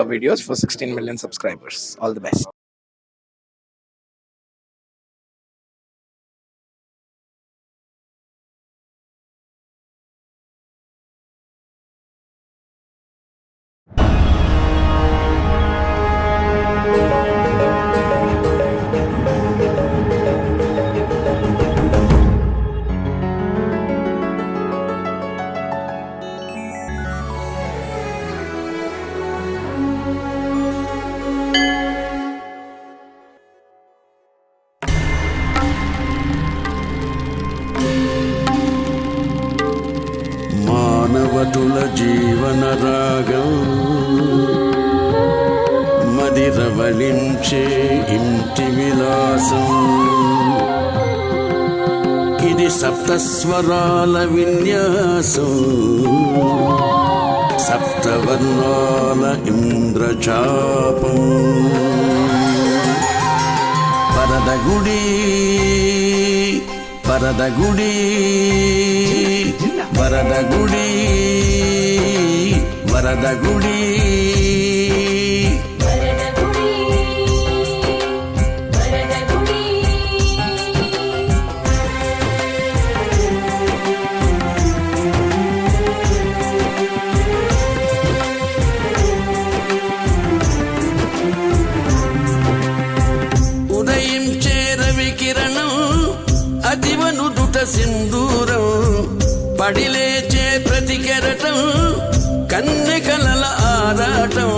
your videos for 16 million subscribers. All the best. మానవతుల జీవన రాగం మదిరవళించే ఇంటి విలాసం ఇది సప్తస్వరాల విన్యాసం సప్తవర్ణాల ఇంద్రచాపం పరదగుడి పరదగుడి వరదగుడి వరదగుడి ఉదయించే రవికిరణం అదివనుదుట సింధూరం పడిలేచే ప్రతి కెరటం కన్నెకలల ఆరాటం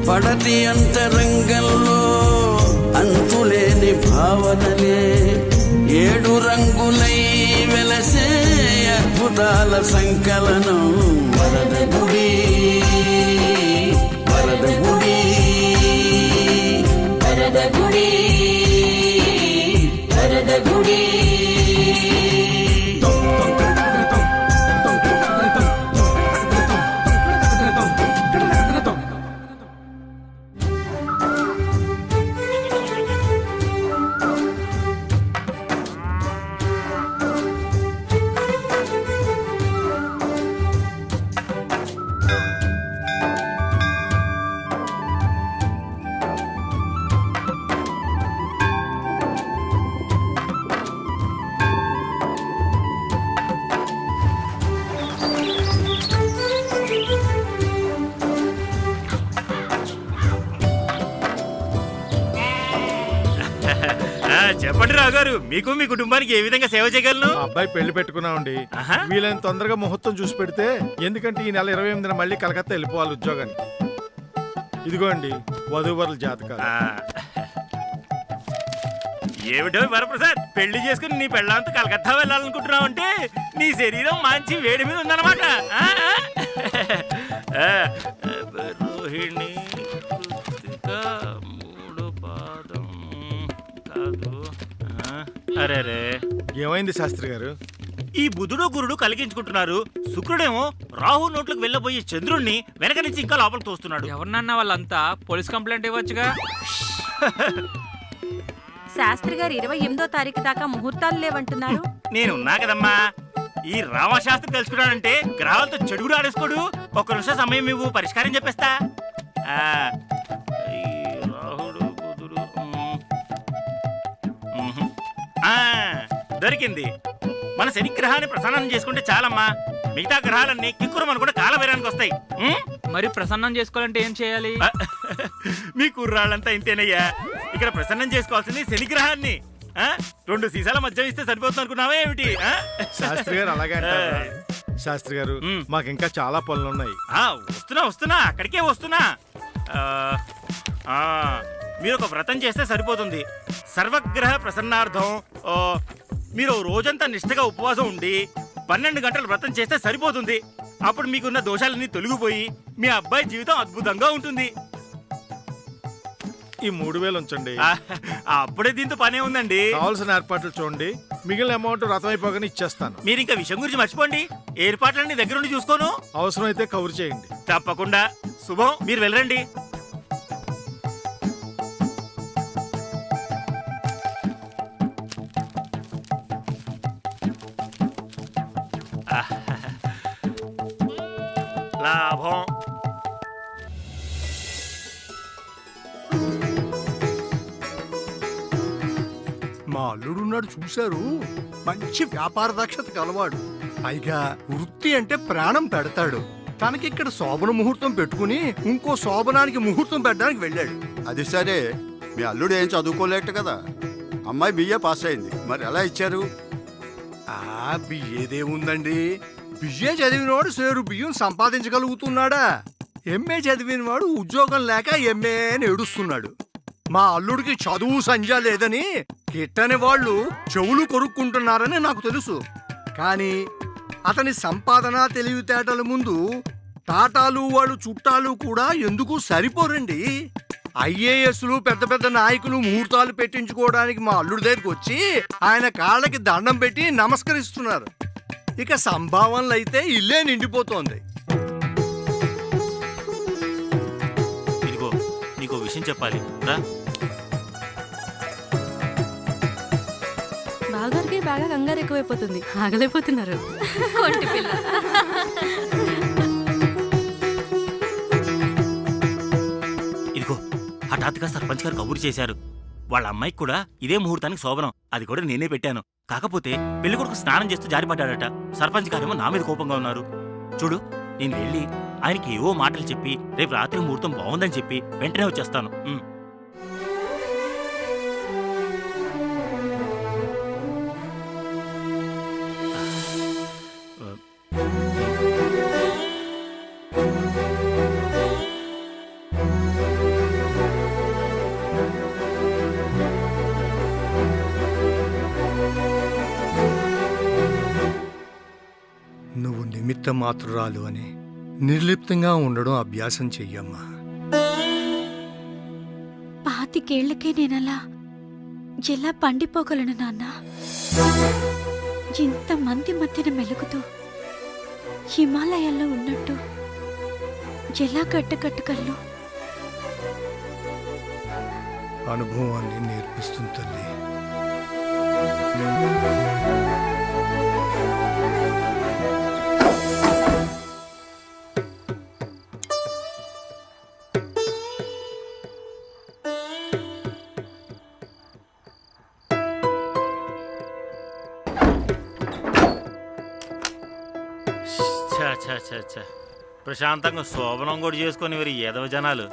పడతి అంతరంగంలో అంతులేని భావనలే ఏడు రంగులై వెలసే అద్భుతాల సంకలనం వరదగుడి వరదగుడి వరదగుడి వరదగుడి చెప్పండి రావు గారు, మీకు మీ కుటుంబానికి ఏ విధంగా సేవ చేయగలను? అబ్బాయి పెళ్లి పెట్టుకున్నామండి. వీలైన తొందరగా ముహూర్తం చూసి పెడితే, ఎందుకంటే ఈ నెల 28న మళ్ళీ కలకత్తా వెళ్ళిపోవాలి ఉద్యోగానికి. ఇదిగోండి వధూవరుల జాతకాలు. ఏమిటో వరప్రసాద్, పెళ్లి చేసుకుని నీ పెళ్ళంతా కలకత్తా వెళ్ళాలనుకుంటున్నావు అంటే నీ శరీరం మంచి వేడి మీద ఉందన్నమాట. రోహిణి అరే ఏమైంది శాస్త్రి గారు? ఈ బుధుడు గురుడు కలిగించుకుంటున్నారు. శుక్రుడేమో రాహు నోట్లకు వెళ్ళబోయే చంద్రుణ్ణి వెనక నుంచి ఇంకా లోపలికి తోస్తున్నాడు. ఎవరినన్నా వాళ్ళంతా పోలీస్ కంప్లైంట్ ఇవ్వచ్చుగా. శాస్త్రి గారు 28వ తారీఖు దాకా ముహూర్తాలు లేవంటున్నారు. నేనున్నా కదమ్మా. ఈ రామశాస్త్రి తెలుసుకున్నాడంటే గ్రహాలతో చెడుగుడు ఆడేసుకోడు. ఒక్క నిమిషం సమయం ఇవ్వు, పరిష్కారం చెప్పేస్తా. రాహుడు బుధుడు దొరికింది. మన శని గ్రహాన్ని ప్రసన్నం చేసుకుంటే చాలమ్మా. మిగతా గ్రహాలన్నీ కిక్కురమని కూడా కాలవేరానికి వస్తాయి. మరి ప్రసన్నం చేసుకోవాలంటే ఏం చేయాలి? మీ కుర్రాళ్ళంతా ఇంతేనయ్యా. ఇక్కడ ప్రసన్నం చేసుకోవాల్సింది శని గ్రహాన్ని. 2 సీసాల మద్యం ఇస్తే సరిపోతుంది అనుకున్నావా ఏమిటి? శాస్త్రి గారు అలాగే అంటారా? శాస్త్రి గారు మాకు ఇంకా చాలా పనులు ఉన్నాయి. వస్తున్నా అక్కడికే వస్తున్నా. మీరు ఒక వ్రతం చేస్తే సరిపోతుంది. సర్వగ్రహ ప్రసన్నార్థం మీరు రోజంతా నిష్ఠగా ఉపవాసం ఉండి 12 గంటలు వ్రతం చేస్తే సరిపోతుంది. అప్పుడు మీకున్న దోషాలన్నీ తొలగిపోయి మీ అబ్బాయి జీవితం అద్భుతంగా ఉంటుంది. ఈ 3000 ఉంచండి. అప్పుడే దీంతో పనే ఉందండి. కావాల్సిన ఏర్పాట్లు చూడండి, మిగిలిన అమౌంట్ రథం అయిపోగానే ఇచ్చేస్తాను. మీరు ఇంకా విషయం గురించి మర్చిపోండి. ఏర్పాట్లన్నీ దగ్గరుండి చూసుకోను. అవసరమైతే కవర్ చేయండి. తప్పకుండా. శుభం, మీరు వెళ్ళరండి. లాభం. అల్లుడున్నాడు చూశారు, మంచి వ్యాపార దక్షత కలవాడు. పైగా వృత్తి అంటే ప్రాణం పెడతాడు. తనకిక్కడ శోభన ముహూర్తం పెట్టుకుని ఇంకో శోభనానికి ముహూర్తం పెట్టడానికి వెళ్ళాడు. అది సరే, మీ అల్లుడు ఏం చదువుకోలేట కదా. అమ్మాయి బిఏ పాస్ అయింది, మరి ఎలా ఇచ్చారు? బియ్యేదే ఉందండి. బియ్యే చదివినవాడు సేరు బియ్యం సంపాదించగలుగుతున్నాడా? ఎంఏ చదివినవాడు ఉద్యోగం లేక ఎంఏ అని ఏడుస్తున్నాడు. మా అల్లుడికి చదువు సంధ్య లేదని కిట్టని వాళ్ళు చెవులు కొరుక్కుంటున్నారని నాకు తెలుసు. కానీ అతని సంపాదన తెలివితేటల ముందు టాటాలు వాళ్ళు చుట్టాలు కూడా ఎందుకు సరిపోరండి. ఐఏఎస్లు పెద్ద పెద్ద నాయకులు ముహూర్తాలు పెట్టించుకోవడానికి మా అల్లుడి దగ్గరికి వచ్చి ఆయన కాళ్ళకి దండం పెట్టి నమస్కరిస్తున్నారు. ఇక సంభావనలు అయితే ఇల్లే నిండిపోతోంది. ఇదిగో నీకో విషయం చెప్పాలి రా. బాగారికి బాగా కంగారు ఎక్కువైపోతుంది, ఆగలేకపోతున్నారు. కొంటి పిల్ల. ఇదిగో హఠాత్తుగా సర్పంచ్ గారు కబురు చేశారు. వాళ్ళ అమ్మాయికి కూడా ఇదే ముహూర్తానికి శోభనం. అది కూడా నేనే పెట్టాను. కాకపోతే పెళ్లి కొడుకు స్నానం చేస్తూ జారిపడ్డాడట. సర్పంచ్ గారేమో నా మీద కోపంగా ఉన్నారు. చూడు, నేను వెళ్ళి ఆయనకి ఏవో మాటలు చెప్పి రేపు రాత్రి ముహూర్తం బాగుందని చెప్పి వెంటనే వచ్చేస్తాను. నువ్వు నిమిత్త మాత్రురాలు అని నిర్లిప్తంగా ఉండడం అభ్యాసం చెయ్యమ్మా. 25 ఏళ్లకే నేనలా ఎలా పండిపోగలను నాన్న? ఇంతమంది మధ్యన మెలుగుతూ హిమాలయాల్లో ఉన్నట్టు ఎలా కట్టగలను? అనుభవాన్ని నేర్పిస్తుంది తల్లి. ప్రశాంతంగా శోభనం కూడా చేసుకొని మరి ఎదవ జనాలు.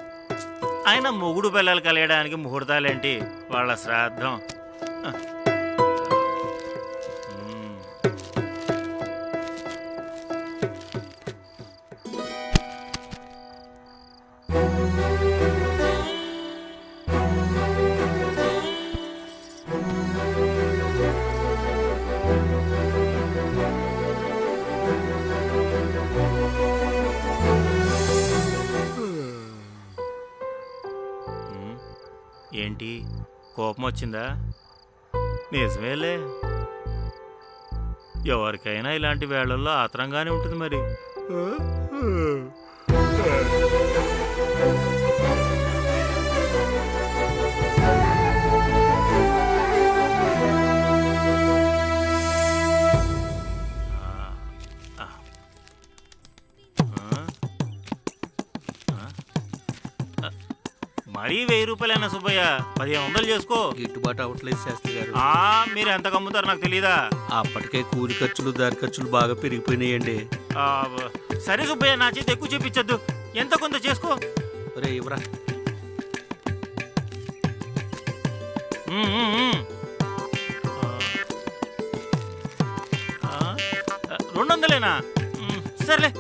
ఆయన మొగుడు పిల్లలు కలియడానికి ముహూర్తాలేంటి, వాళ్ళ శ్రాద్ధం. ఏంటి కోపం వచ్చిందా? నిజమేలే, ఎవరికైనా ఇలాంటి వేళల్లో ఆత్రంగానే ఉంటుంది మరి. మరీ 1000 రూపాయలైనా సుబ్బయ్య, 1500 చేసుకో. గిట్టుబాటు అవట్లేదు శాస్త్రి గారు. మీరు ఎంత కమ్ముతారు నాకు తెలీదా? అప్పటికే కూలి ఖర్చులు దారి ఖర్చులు బాగా పెరిగిపోయినాయండి. సరే సుబ్బయ్య, నా చేతి ఎక్కువ చెప్పించద్దు, ఎంత కొంత చేసుకో. రే ఇవ్వరా. 200లేనా? సర్లే.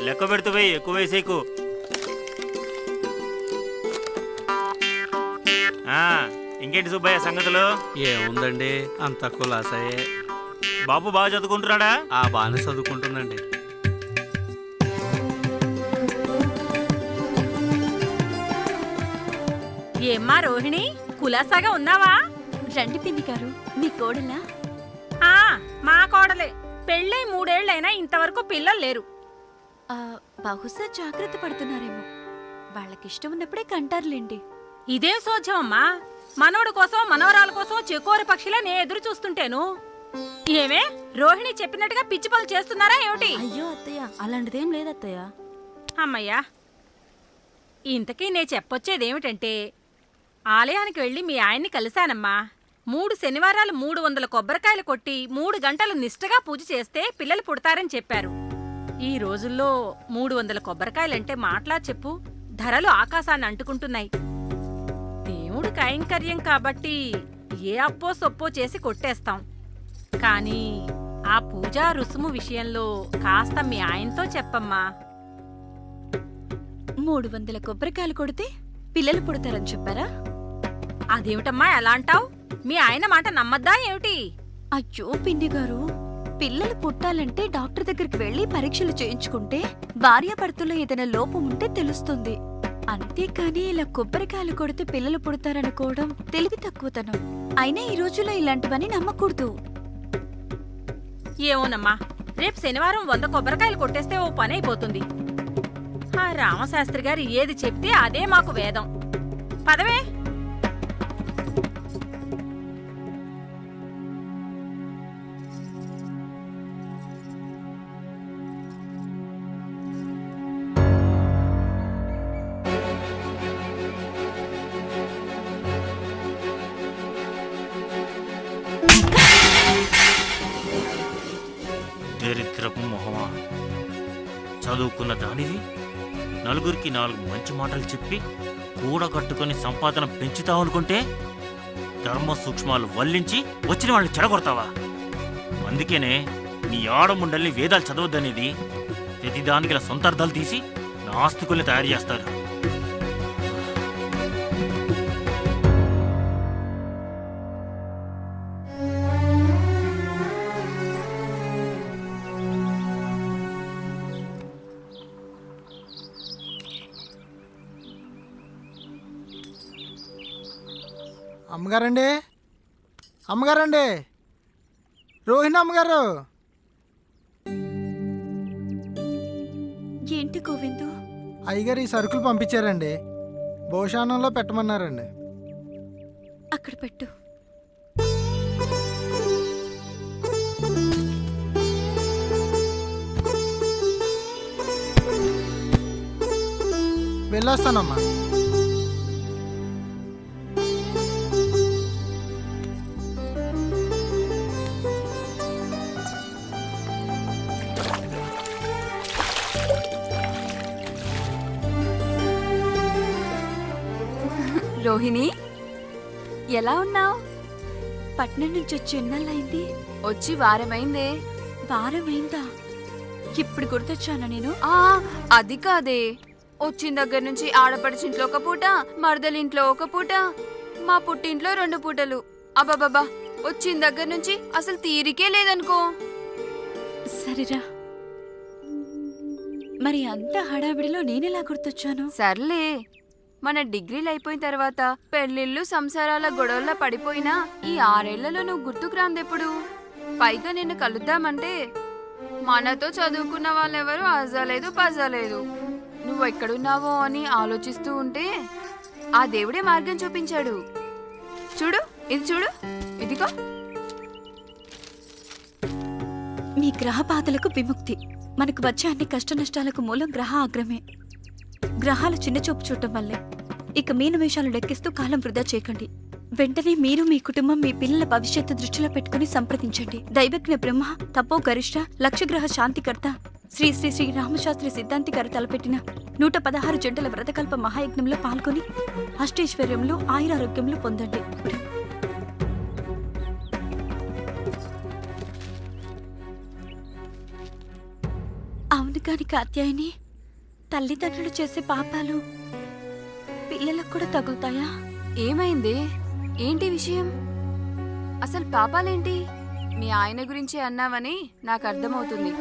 లెక్క పెడుతూ పోయి ఎక్కువ వేసేకు. ఇంకేంటి సుబ్బయ్య సంగతులు? ఏముందండి, అంత కులాసాయే. బాబు బాగా చదువుకుంటున్నాడా? బాగానే చదువుకుంటుందండి. ఏమ్మా రోహిణి, కులాసాగా ఉన్నావా? రండి పిన్ని గారు, మీ కోడలా? మా కోడలే. పెళ్ళై 3 ఏళ్లైనా ఇంతవరకు పిల్లలు లేరు. బహుశా జాగ్రత్త పడుతున్నారేమో. వాళ్ళకిష్టం ఉన్నప్పుడే కంటారులేండి. ఇదేం సోధ్యమమ్మా, మనోడు కోసం మనవరాల కోసం చెకోరి పక్షిలా నే ఎదురు చూస్తుంటేను. ఏమే రోహిణి చెప్పినట్టుగా పిచ్చి పనులు చేస్తున్నారా ఏమిటి? అయ్యో అత్తయ్య, అలాంటిదేం లేదత్తయ్య. అమ్మయ్యా, ఇంతకీ నే చెప్పొచ్చేదేమిటంటే ఆలయానికి వెళ్ళి మీ ఆయన్ని కలిశానమ్మా. 3 శనివారాలు 300 కొబ్బరికాయలు కొట్టి 3 గంటలు నిష్టగా పూజ చేస్తే పిల్లలు పుడతారని చెప్పారు. ఈ రోజుల్లో 300 కొబ్బరికాయలంటే మాటలా చెప్పు, ధరలు ఆకాశాన్ని అంటుకుంటున్నాయి. దేవుడి కైంకర్యం కాబట్టి ఏ అప్పో సొప్పో చేసి కొట్టేస్తాం. కానీ ఆ పూజా రుసుము విషయంలో కాస్త మీ ఆయనతో చెప్పమ్మా. 300 కొబ్బరికాయలు కొడితే పిల్లలు పుడతారని చెప్పారా? అదేమిటమ్మా ఎలా అంటావ్? మీ ఆయన మాట నమ్మద్దా ఏమిటి? అయ్యో పిండి గారు, పిల్లలు పుట్టాలంటే డాక్టర్ దగ్గరికి వెళ్లి పరీక్షలు చేయించుకుంటే భార్యాభర్తలో ఏదైనా లోపం ఉంటే తెలుస్తుంది. అంతేకాని ఇలా కొబ్బరికాయలు కొడితే పిల్లలు పుడతారనుకోవడం తెలివి తక్కువతనం. అయినా ఈ రోజుల్లో ఇలాంటివన్నీ నమ్మకూడదు. ఏమోనమ్మా, రేపు శనివారం 100 కొబ్బరికాయలు కొట్టేస్తే ఓ పని అయిపోతుంది. ఆ రామశాస్త్రి గారు ఏది చెప్తే అదే మాకు వేదం. పదవే. దరిద్రపు మొహమా, చదువుకున్న దానివి నలుగురికి 4 మంచి మాటలు చెప్పి కూడగట్టుకుని సంపాదన పెంచుతావనుకుంటే ధర్మ సూక్ష్మాలు వల్లించి వచ్చిన వాళ్ళని చెడగొడతావా? అందుకేనే నీ ఆడముండల్ని వేదాలు చదవద్దనేది. ప్రతిదానికి ఇలా సొంత అర్థాలు తీసి నాస్తికుల్ని తయారు చేస్తారు. అమ్మగారండి, అమ్మగారండి, రోహిణి అమ్మగారు. ఏంటి గోవిందు? అయ్యగారు ఈ సరుకులు పంపించారండి, భోషానంలో పెట్టమన్నారండి. అక్కడ పెట్టు. వెళ్ళొస్తానమ్మా. రోహిణి, ఎలా ఉన్నావు? పట్నం నుంచి వచ్చి ఎన్నాళ్ళైంది? వచ్చి వారమైందే. వారమైందా? ఇప్పుడు గుర్తొచ్చానా నేను? అది కాదే, వచ్చిన దగ్గర నుంచి ఆడపడిచింట్లో ఒక పూట, మరదలింట్లో ఒక పూట, మా పుట్టింట్లో 2 పూటలు. అబ్బాబాబా, వచ్చిన దగ్గర నుంచి అసలు తీరికే లేదనుకో. సరేరా, మరి అంత హడావిడిలో నేనెలా గుర్తొచ్చాను? సర్లే, మన డిగ్రీలు అయిపోయిన తర్వాత పెళ్లిళ్ళు సంసారాల గొడవల్లో పడిపోయినా ఈ 6 ఏళ్లలో నువ్వు గుర్తుకు రాందెప్పుడు? పైగా నిన్ను కలుద్దామంటే మనతో చదువుకున్న వాళ్ళెవరూ అజలేదు పజలేదు. నువ్వు ఎక్కడున్నావో అని ఆలోచిస్తూ ఉంటే ఆ దేవుడే మార్గం చూపించాడు. చూడు, ఇది చూడు, ఇదిగో. మీ గ్రహ బాధలకు విముక్తి. మనకు వచ్చే అన్ని కష్ట నష్టాలకు మూలం గ్రహ ఆగ్రహమే. గ్రహాలు చిన్న చూపు చూడటం వల్లే. ఇక మీ నిమిషాలు లెక్కిస్తూ కాలం వృధా చేయకండి. వెంటనే మీరు, మీ కుటుంబం, మీ పిల్లల భవిష్యత్తు దృష్టిలో పెట్టుకుని సంప్రదించండి. దైవజ్ఞ బ్రహ్మ, తపో గరిష్ట, లక్షగ్రహ శాంతికర్త శ్రీ శ్రీ శ్రీ రామశాస్త్రి సిద్ధాంతి గారు తలపెట్టిన 116 జంటల వ్రతకల్ప మహాయజ్ఞంలో పాల్గొని అష్టైశ్వర్యంలో ఆయురారోగ్యంలో పొందండి. అవును కాని కాత్యాయని, తల్లిదండ్రులు చేసే పాపాలు పిల్లలకు కూడా తగులుతాయా? ఏమైంది? ఏంటి విషయం? అసలు పాపాలేంటి? మీ ఆయన గురించి అన్నావని నాకు అర్థమవుతుంది.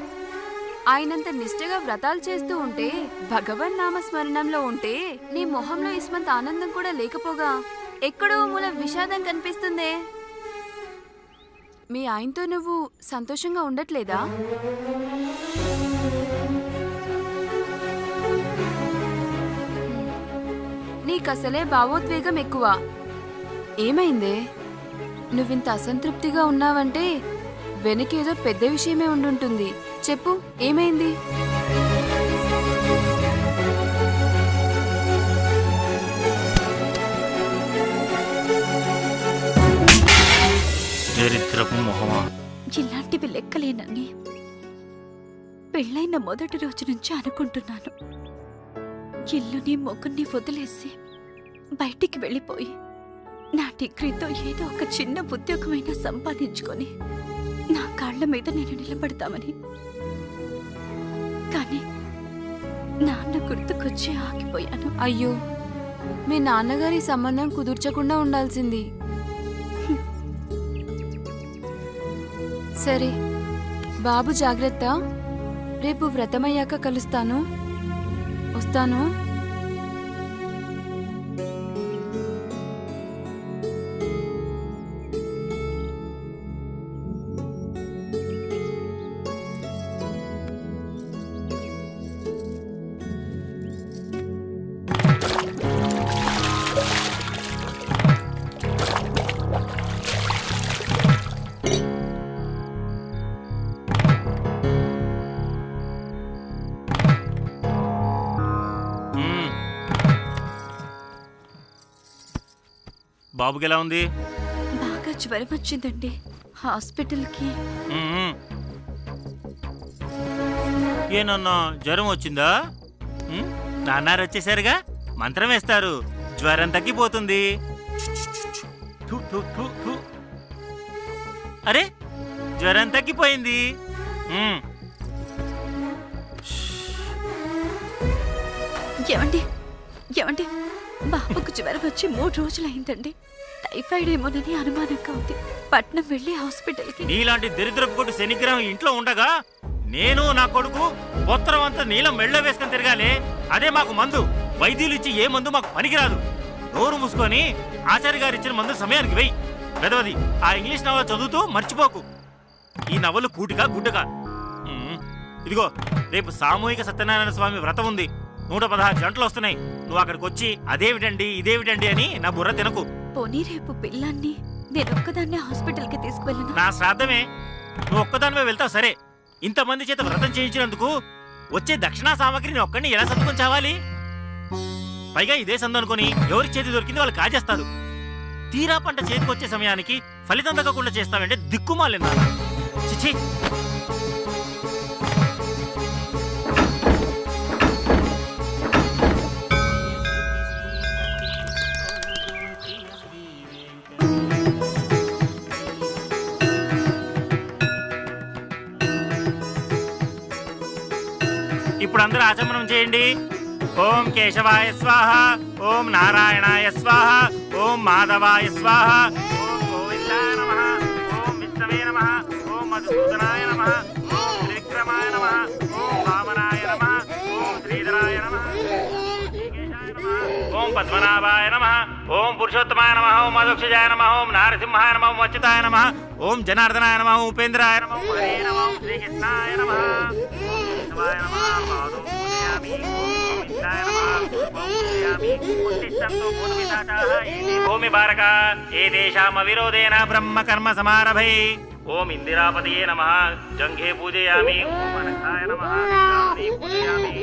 ఆయనంత నిష్ఠగా వ్రతాలు చేస్తూ ఉంటే, భగవన్ నామస్మరణంలో ఉంటే నీ మొహంలో ఇస్మంత ఆనందం కూడా లేకపోగా ఎక్కడో మూల విషాదం కనిపిస్తుందే. మీ ఆయనతో నువ్వు సంతోషంగా ఉండట్లేదా? నీకసలే భావోద్వేగం ఎక్కువ. ఏమైందే? నువ్వింత అసంతృప్తిగా ఉన్నావంటే వెనకేదో పెద్ద విషయమే ఉండుంటుంది. చెప్పు, ఏమైంది? దరిద్రపు మొహమా. ఇలాంటివి లెక్కలేనని పెళ్ళైన మొదటి రోజు నుంచి అనుకుంటున్నాను. ఇల్లుని మొగున్ని వదిలేసి బయటికి వెళ్ళిపోయి నా డిగ్రీతో ఏదో ఒక చిన్న ఉద్యోగమైనా సంపాదించుకొని నా కాళ్ల మీద నేను నిలబడతామని. కానీ నాన్న గుర్తుకొచ్చి ఆగిపోయాను. అయ్యో, మీ నాన్నగారి సంబంధం కుదుర్చకుండా ఉండాల్సింది. సరే బాబు, జాగ్రత్త. రేపు వ్రతమయ్యాక కలుస్తాను. వస్తాను. బాబుకి ఎలా ఉంది? బాగా జ్వరం వచ్చిందండి. హాస్పిటల్కి. ఏనన్నా జ్వరం వచ్చిందా? నాన్నారు వచ్చేసారుగా, మంత్రం వేస్తారు, జ్వరం తగ్గిపోతుంది. థు, థు, థు, థు. అరే, జ్వరం తగ్గిపోయింది. ఏమండి ఏమండి, బాబుకు జ్వరం వచ్చి 3 రోజులైందండి. టైఫాయిడ్ ఏమోనని అనుమానంగా ఉంది. పట్నం వెళ్ళి హాస్పిటల్కి. నీలాంటి దరిద్రపు కొట్టు శనిగ్రహం ఇంట్లో ఉండగా నేను నా కొడుకు పొత్తరం అంతా నీలం మెళ్ళ వేసుకొని తిరగాలి. అదే మాకు మందు. వైద్యులు ఇచ్చి ఏ మందు మాకు పనికిరాదు. నోరు మూసుకొని ఆచార్య గారు ఇచ్చిన మందు సమయానికి వెయ్యి. పెదవది, ఆ ఇంగ్లీష్ నవల చదువుతూ మర్చిపోకు. ఈ నవలు కూటిగా గుడ్డగా. ఇదిగో, రేపు సామూహిక సత్యనారాయణ స్వామి వ్రతం ఉంది. 116 గంటలు వస్తున్నాయి. నువ్వు అక్కడికి వచ్చి అదేమిటండి ఇదేమిటండి అని నా బుర్ర తినకు. పోనీ రేపు పిల్లాన్ని నేనొక్కదాన్నే హాస్పిటల్కి తీసుకువెళ్ళను. నా శ్రాద్ధమే, నువ్వు ఒక్కదానివే వెళ్తావు సరే. ఇంతమంది చేత వ్రతం చేయించినందుకు వచ్చే దక్షిణా సామాగ్రిని ఒక్కడిని ఎలా సర్దుకొని చావాలి? పైగా ఇదే సందు అనుకుని ఎవరికి చేతి దొరికింది వాళ్ళు కాజేస్తారు. తీరా పంట చేతికొచ్చే సమయానికి ఫలితం తగ్గకుండా చేస్తావంటే దిక్కుమాలిందా? చిచి. ఇప్పుడు అందరూ ఆచమనం చేయండి. ఓం కేశవాయ స్వాహ, ఓం నారాయణాయ స్వాహ, ఓం మాధవాయ స్వాహ, ఓం గోవిందాయ నమః, ఓం విష్ణవే నమః, ఓం మధుసూదనాయ నమః, ఓం త్రివిక్రమాయ నమః, ఓం వామనాయ నమః, ఓం శ్రీధరాయ నమః, ఓం పద్మనాభాయ నమః, ఓం పురుషోత్తమాయ నమః, ఓం మధుక్షజాయ నమః, ఓం నారసింహాయ నమః, ఓం అచ్యుతాయ నమః, ఓం జనార్దనాయ నమః, ఓం ఉపేంద్రాయ నమః, ఓం హరే నమః, ఓం శ్రీకృష్ణాయ నమః, ఓం కేశవాయ నమః, పాదం పూజయామి, ఓం గోవిందాయ నమః, ఓం పూజయామి, ఉత్తిష్టంతో పూర్వితాచాః ఏతే భూమి భారక ఏతేషాం అవిరోధేన బ్రహ్మ కర్మ సమారభై. ఓం ఇందిరాపతయే నమః, జంఘే పూజయామి, ఓం అనఘాయ నమః, శ్రావణీ పూజయామి,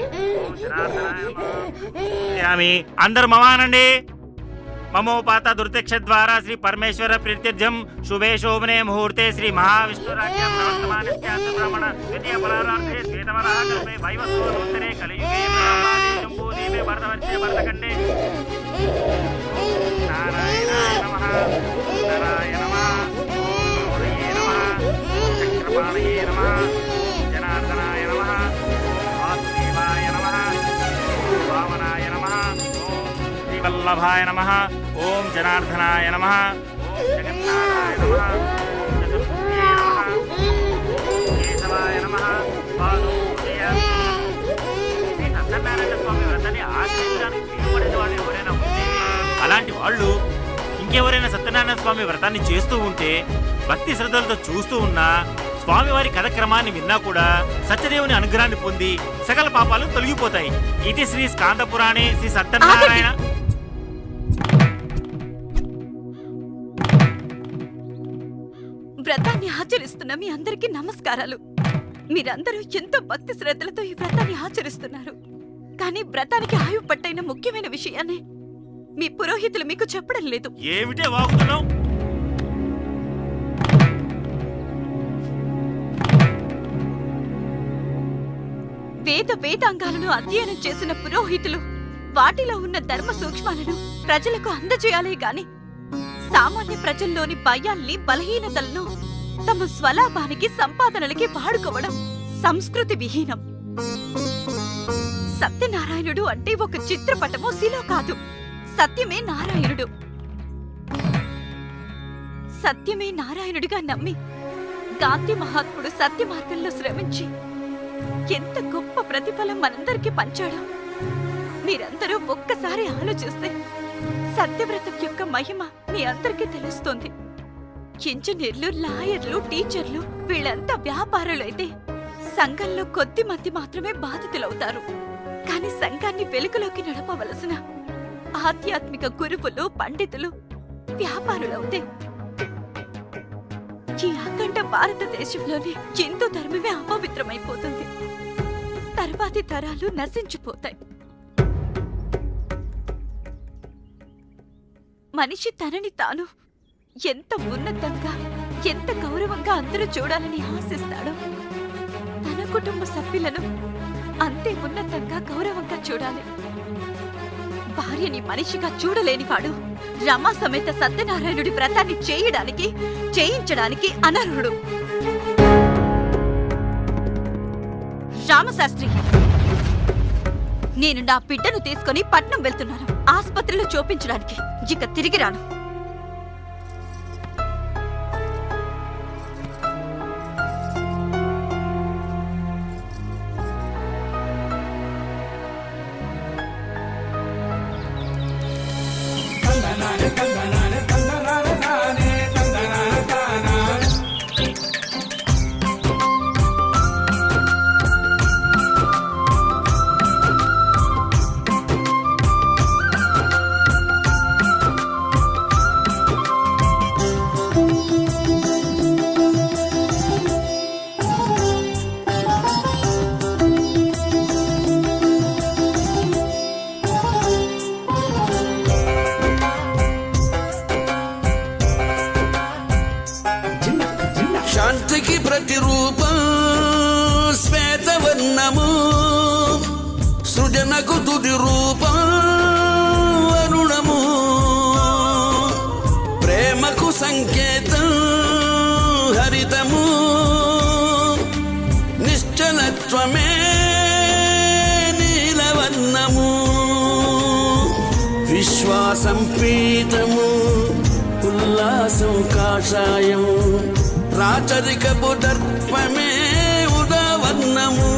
ఓం జనార్దనాయ నమః పూజయామి. అందరూ మమానండి. మమోపాత దుర్తిక్ష ద్వారా శ్రీ పరమేశ్వర ప్రీత్యర్థం శుభే శోభనే ముహూర్తే శ్రీ మహావిష్ణురాజ్యం ప్రవర్తమానస్యాత్ బ్రహ్మణ ద్వితీయ పరారార్ధే శ్వేతవరాహ కల్పే వైవస్వతోత్తరే కలియుగే బ్రహ్మాది జంబూదీపే భరతవర్షే భరతఖండే. నారాయణాయ నమః, నారాయ నమః, హరయే నమః, చక్రపాణయే నమః, జనార్దనాయ నమః, వాసుదేవాయ నమః, వామనాయ నమః, వల్లభాయ నమః, ఓం జనార్దనాయ నమః, ఓం జగన్నాథాయ నమః, ఓం చతుర్భుజే నమః, కేశవాయ నమః, పాదం పూజయామి. శ్రీ సత్యనారాయణ స్వామి వ్రతాన్ని ఆచరించడానికి పిలువబడిన వాళ్ళు ఎవరైనా ఉంటే, అలాంటి వాళ్ళు ఇంకెవరైనా సత్యనారాయణ స్వామి వ్రతాన్ని చేస్తూ ఉంటే భక్తి శ్రద్ధలతో చూస్తూ ఉన్నా, స్వామివారి కథక్రమాన్ని విన్నా కూడా సత్యదేవుని అనుగ్రహాన్ని పొంది సకల పాపాలు తొలగిపోతాయి. ఇది శ్రీ స్కాంద పురాణే శ్రీ సత్యనారాయణ. వ్రతాన్ని ఆచరిస్తున్న మీ అందరికీ నమస్కారాలు. మీరందరూ ఎంతో భక్తి శ్రద్ధలతో ఈ వ్రతాన్ని ఆచరిస్తున్నారు. కానీ వ్రతానికి ఆయువు పట్టైన ముఖ్యమైన విషయాన్ని మీ పురోహితులు మీకు చెప్పడం లేదు. ఏమిటే వాగుతున్నావు? వేదాంగాలను అధ్యయనం చేసిన పురోహితులు వాటిలో ఉన్న ధర్మ సూక్ష్మాలను ప్రజలకు అందజేయాలే గాని సామాన్య ప్రజల్లోని భయాల్ని బలహీనతలను తమ స్వలాభానికి సంపాదనలకి వాడుకోవడం సంస్కృతి విహీనం. సత్యనారాయణుడు అంటే ఒక చిత్రపటమో శిలో కాదు, సత్యమే నారాయణుడు. సత్యమే నారాయణుడిగా నమ్మి గాంధీ మహాత్ముడు సత్య మార్గంలో శ్రమించి ఎంత గొప్ప ప్రతిఫలం మనందరికీ పంచాడో మీరందరూ ఒక్కసారి ఆలోచిస్తే సత్యవ్రతం యొక్క మహిమ మీ అందరికీ తెలుస్తోంది. ఇంజనీర్లు, లాయర్లు, టీచర్లు వీళ్ళంతా వ్యాపారులు అయితే సంఘంలో కొద్ది మంది మాత్రమే బాధితులవుతారు. కానీ సంఘాన్ని వెలుగులోకి నడపవలసిన ఆధ్యాత్మిక గురువులు, పండితులు వ్యాపారులవుతే ఈ అఖండ భారతదేశంలోని హిందూ ధర్మమే అపవిత్రమైపోతుంది. తర్వాతి తరాలు నశించిపోతాయి. మనిషి తనని తాను ఎంత ఉన్నతంగా, ఎంత గౌరవంగా అందరూ చూడాలని ఆశిస్తాడో తన కుటుంబ సభ్యులను అంతే ఉన్నతంగా, గౌరవంగా చూడాలి. భార్యని మనిషిగా చూడలేనివాడు రమా సమేత సత్యనారాయణుడి వ్రతాన్ని చేయించడానికి అనర్హుడు. రామశాస్త్రి, నేను నా బిడ్డను తీసుకుని పట్నం వెళ్తున్నాను, ఆస్పత్రిలో చూపించడానికి. ఇక తిరిగి రాను. శాంతికి ప్రతిరూపం శ్వేతవర్ణము, సృజనకు తుది రూపం అరుణము, ప్రేమకు సంకేతం హరితము, నిశ్చలత్వమే నీలవర్ణము, విశ్వాసం పీతము, ఉల్లాసం కాషాయం, రాచరికపు దర్పమే ఉదావర్ణము,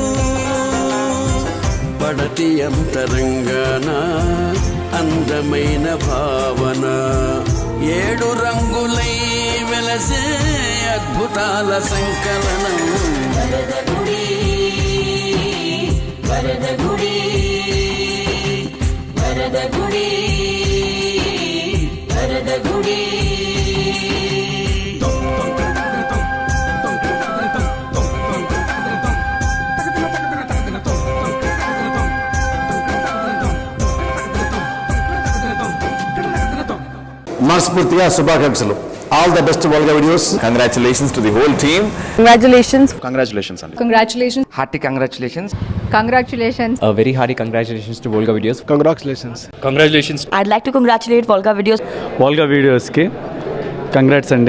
పడతి అంతరంగాన అందమైన భావన, 7 రంగులై వెలసే అద్భుతాల సంకలనం. వరదగుడి వరదగుడి వరదగుడి వరదగుడి. మనస్ఫూర్తిగా శుభాకాంక్షలు. All the best Volga videos. Congratulations to the whole team. Congratulations. Congratulations. Hearty congratulations. Congratulations. A very hearty congratulations to Volga Videos. Congratulations. I'd like to congratulate Volga Videos. Volga Videos ki congrats andi.